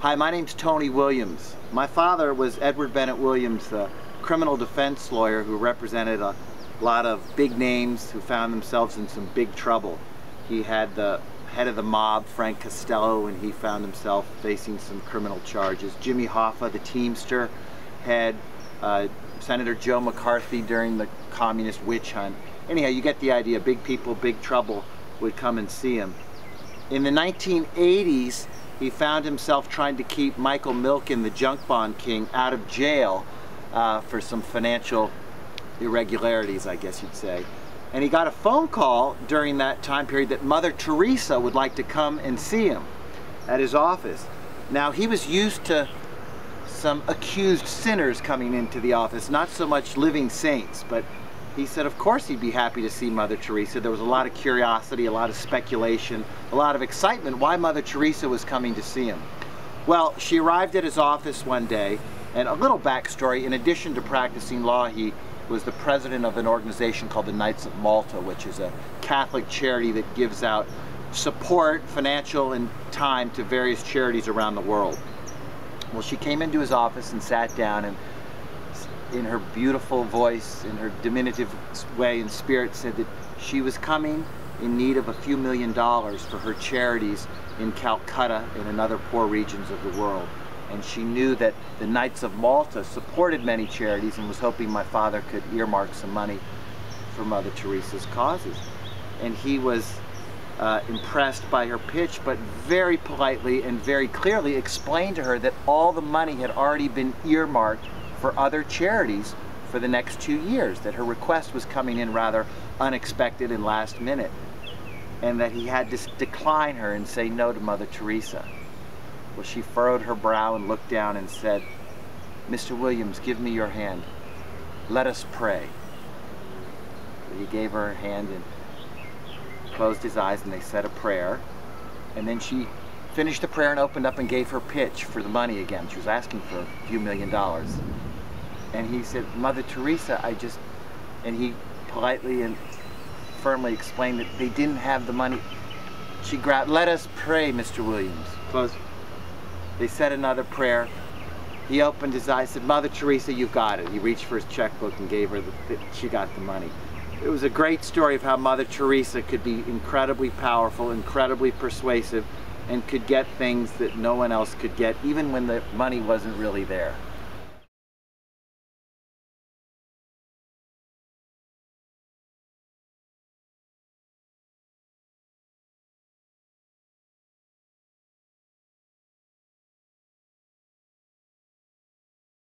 Hi, my name's Tony Williams. My father was Edward Bennett Williams, the criminal defense lawyer who represented a lot of big names who found themselves in some big trouble. He had the head of the mob, Frank Costello, and he found himself facing some criminal charges. Jimmy Hoffa, the Teamster, had Senator Joe McCarthy during the communist witch hunt. Anyhow, you get the idea. Big people, big trouble would come and see him. In the 1980s, he found himself trying to keep Michael Milken, the junk bond king, out of jail for some financial irregularities, I guess you'd say. And he got a phone call during that time period that Mother Teresa would like to come and see him at his office. Now, he was used to some accused sinners coming into the office, not so much living saints, but he said of course he'd be happy to see Mother Teresa. There was a lot of curiosity, a lot of speculation, a lot of excitement why Mother Teresa was coming to see him. Well, she arrived at his office one day, and a little backstory: in addition to practicing law, he was the president of an organization called the Knights of Malta, which is a Catholic charity that gives out support, financial and time, to various charities around the world. Well, she came into his office and sat down, and in her beautiful voice, in her diminutive way and spirit, said that she was coming in need of a few $1 million for her charities in Calcutta and in other poor regions of the world. And she knew that the Knights of Malta supported many charities and was hoping my father could earmark some money for Mother Teresa's causes. And he was impressed by her pitch, but very politely and very clearly explained to her that all the money had already been earmarked for other charities for the next 2 years, that her request was coming in rather unexpected and last minute, and that he had to decline her and say no to Mother Teresa. Well, she furrowed her brow and looked down and said, "Mr. Williams, give me your hand. Let us pray." He gave her her hand and closed his eyes, and they said a prayer. And then she finished the prayer and opened up and gave her pitch for the money again. She was asking for a few $1 million. And he said, "Mother Teresa, and he politely and firmly explained that they didn't have the money. She grabbed, "Let us pray, Mr. Williams." Close. They said another prayer. He opened his eyes, said, "Mother Teresa, you've got it." He reached for his checkbook and gave her she got the money. It was a great story of how Mother Teresa could be incredibly powerful, incredibly persuasive, and could get things that no one else could get, even when the money wasn't really there.